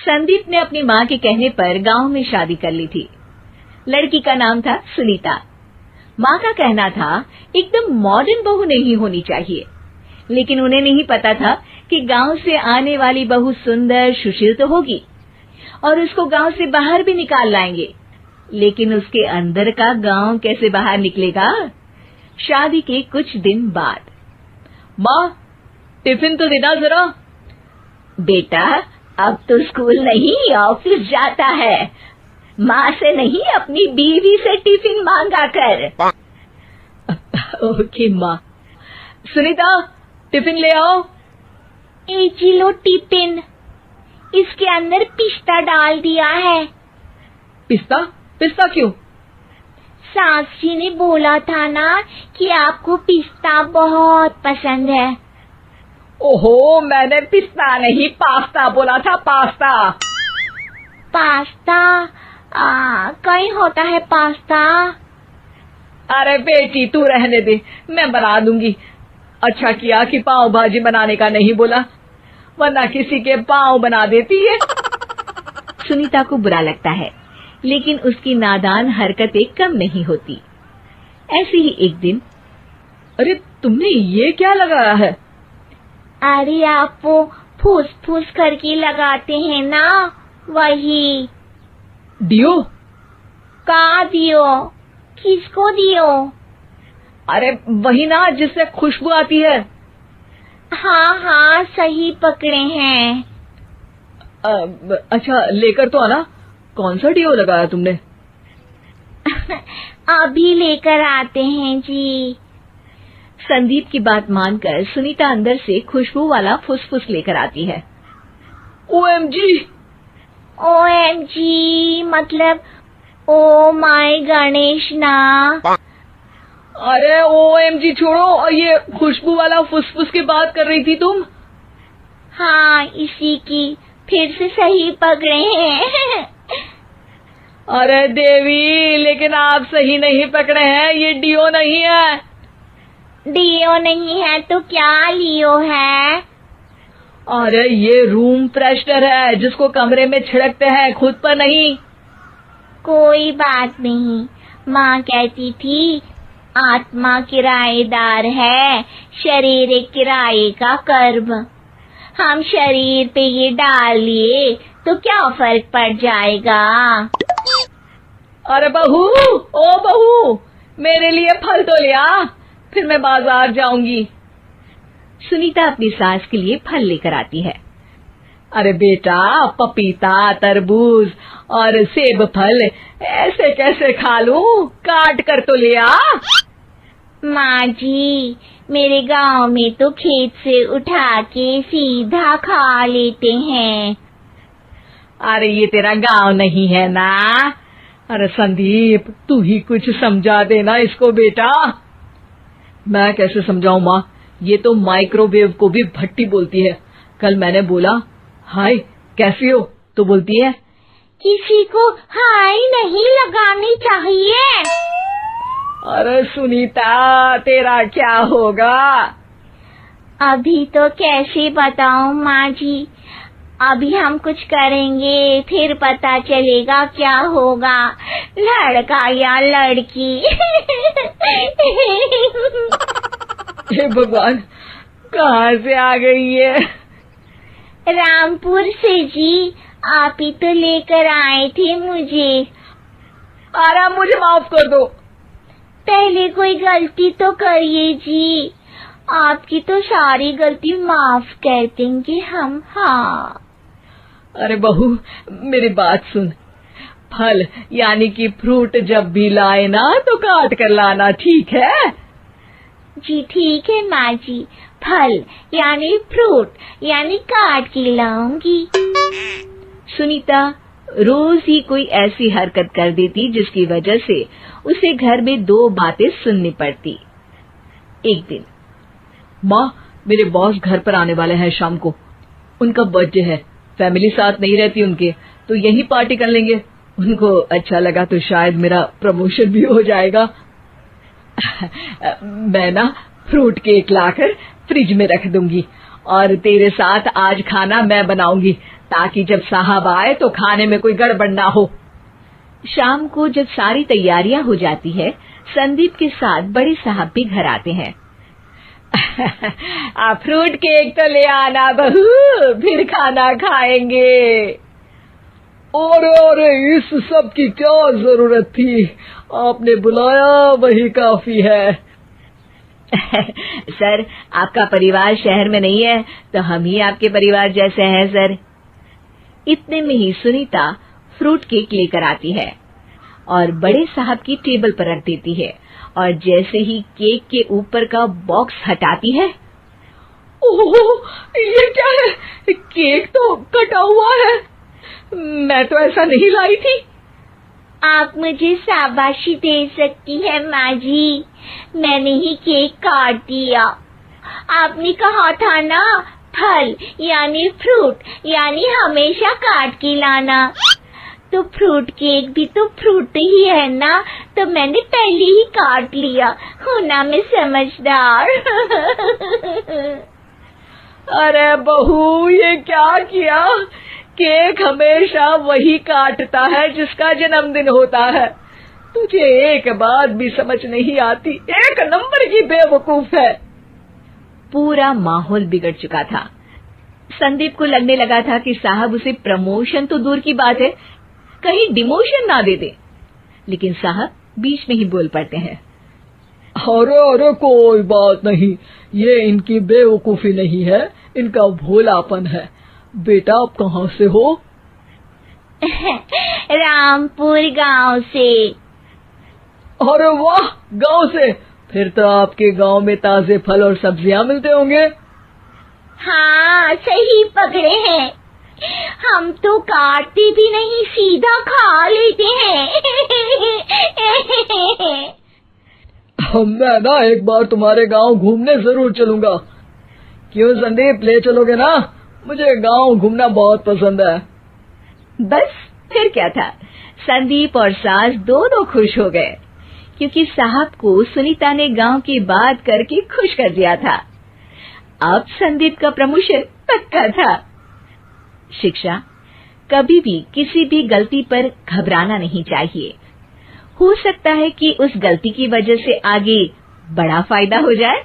संदीप ने अपनी माँ के कहने पर गांव में शादी कर ली थी। लड़की का नाम था सुनीता। माँ का कहना था एकदम मॉडर्न बहू नहीं होनी चाहिए, लेकिन उन्हें नहीं पता था कि गांव से आने वाली बहू सुंदर सुशील तो होगी और उसको गांव से बाहर भी निकाल लाएंगे, लेकिन उसके अंदर का गांव कैसे बाहर निकलेगा। शादी के कुछ दिन बाद, माँ टिफिन तो देना जरा। बेटा अब तो स्कूल नहीं ऑफिस जाता है, माँ से नहीं अपनी बीवी से टिफिन मांगा कर। ओके माँ। सुनीता टिफिन ले आओ। जी लो टिफिन, इसके अंदर पिस्ता डाल दिया है। पिस्ता? पिस्ता क्यों? सास जी ने बोला था ना कि आपको पिस्ता बहुत पसंद है। ओहो, मैंने पिस्ता नहीं पास्ता बोला था, पास्ता। पास्ता? कहीं होता है पास्ता? अरे बेटी तू रहने दे, मैं बना दूंगी। अच्छा किया कि पाव भाजी बनाने का नहीं बोला, वरना किसी के पाव बना देती है। सुनीता को बुरा लगता है, लेकिन उसकी नादान हरकतें कम नहीं होती। ऐसे ही एक दिन, अरे तुमने ये क्या लगाया है? अरे आप वो फूस फूस करके लगाते हैं ना, वही। डियो? का दियो? किसको दियो? अरे वही ना जिससे खुशबू आती है। हाँ हाँ सही पकड़े हैं। अच्छा लेकर तो आना। कौन सा डियो लगाया तुमने? अभी लेकर आते हैं जी। संदीप की बात मानकर सुनीता अंदर से खुशबू वाला फुसफुस लेकर आती है। ओएमजी! ओएमजी मतलब ओ माय गणेश ना। अरे ओएमजी छोड़ो, और ये खुशबू वाला फुसफुस की बात कर रही थी तुम? हाँ इसी की, फिर से सही पकड़े हैं। अरे देवी, लेकिन आप सही नहीं पकड़े हैं, ये डियो नहीं है। डियो नहीं है तो क्या लियो है? अरे ये रूम फ्रेशनर है, जिसको कमरे में छिड़कते हैं, खुद पर नहीं। कोई बात नहीं, माँ कहती थी आत्मा किराएदार है, शरीर एक किराए का कर्म। हम शरीर पे ये डाल लिए तो क्या फर्क पड़ जाएगा। अरे बहू, ओ बहू, मेरे लिए फल तो ले आ, फिर मैं बाजार जाऊंगी। सुनीता अपनी सास के लिए फल लेकर आती है। अरे बेटा, पपीता, तरबूज और सेब फल ऐसे कैसे खा लूं? काट कर तो ले आ। माँ जी, मेरे गांव में तो खेत से उठा के सीधा खा लेते हैं। अरे ये तेरा गांव नहीं है ना। अरे संदीप, तू ही कुछ समझा देना इसको बेटा। मैं कैसे समझाऊं माँ, ये तो माइक्रोवेव को भी भट्टी बोलती है। कल मैंने बोला हाय कैसी हो, तो बोलती है किसी को हाय नहीं लगानी चाहिए। अरे सुनीता, तेरा क्या होगा? अभी तो कैसे बताऊं माँ जी, अभी हम कुछ करेंगे फिर पता चलेगा क्या होगा, लड़का या लड़की। हे भगवान, कहाँ से आ गई है? रामपुर से जी, आप ही तो लेकर आए थे मुझे। अरे मुझे माफ कर दो। पहले कोई गलती तो करिए जी, आपकी तो सारी गलती माफ कर देंगे हम। हाँ अरे बहू, मेरी बात सुन। फल यानी कि फ्रूट जब भी लाए ना तो काट कर लाना, ठीक है? जी ठीक है माँ जी, फल यानी फ्रूट यानी काट के लाऊंगी। सुनीता रोज ही कोई ऐसी हरकत कर देती जिसकी वजह से उसे घर में दो बातें सुननी पड़ती। एक दिन, माँ मेरे बॉस घर पर आने वाले हैं शाम को, उनका बर्थडे है, फैमिली साथ नहीं रहती उनके, तो यही पार्टी कर लेंगे। उनको अच्छा लगा तो शायद मेरा प्रमोशन भी हो जाएगा। मैं ना फ्रूट केक लाकर फ्रिज में रख दूंगी और तेरे साथ आज खाना मैं बनाऊंगी, ताकि जब साहब आए तो खाने में कोई गड़बड़ ना हो। शाम को जब सारी तैयारियां हो जाती है, संदीप के साथ बड़े साहब भी घर आते हैं। फ्रूट केक तो ले आना बहू, फिर खाना खाएंगे। अरे इस सब की क्या जरूरत थी, आपने बुलाया वही काफी है। सर, आपका परिवार शहर में नहीं है तो हम ही आपके परिवार जैसे हैं सर। इतने में ही सुनीता फ्रूट केक लेकर आती है और बड़े साहब की टेबल पर रख देती है, और जैसे ही केक के ऊपर का बॉक्स हटाती है, ओह, ये क्या है? केक तो कटा हुआ है, मैं तो ऐसा नहीं लाई थी। आप मुझे शाबाशी दे सकती है माँ जी, मैंने ही केक काट दिया। आपने कहा था ना, फल यानी फ्रूट यानी हमेशा काट के लाना, तो फ्रूट केक भी तो फ्रूट ही है ना, तो मैंने पहले ही काट लिया। हूँ ना मैं समझदार। अरे बहू, ये क्या किया? केक हमेशा वही काटता है जिसका जन्मदिन होता है। तुझे एक बात भी समझ नहीं आती, एक नंबर की बेवकूफ है। पूरा माहौल बिगड़ चुका था। संदीप को लगने लगा था कि साहब उसे प्रमोशन तो दूर की बात है, कहीं डिमोशन ना दे दे, लेकिन साहब बीच में ही बोल पड़ते हैं। अरे कोई बात नहीं, ये इनकी बेवकूफी नहीं है, इनका भोलापन है। बेटा, आप कहाँ से हो? रामपुर गांव से। अरे वाह, गांव से? फिर तो आपके गांव में ताजे फल और सब्जियां मिलते होंगे। हाँ, सही पकड़े हैं। हम तो काटते भी नहीं, सीधा खा लेते हैं। मैं ना एक बार तुम्हारे गांव घूमने जरूर चलूंगा। क्यों संदीप, ले चलोगे ना? मुझे गांव घूमना बहुत पसंद है। बस फिर क्या था, संदीप और सास दोनों खुश हो गए, क्योंकि साहब को सुनीता ने गांव की बात करके खुश कर दिया था। अब संदीप का प्रमोशन पक्का था। शिक्षा, कभी भी किसी भी गलती पर घबराना नहीं चाहिए। हो सकता है कि उस गलती की वजह से आगे बड़ा फायदा हो जाए।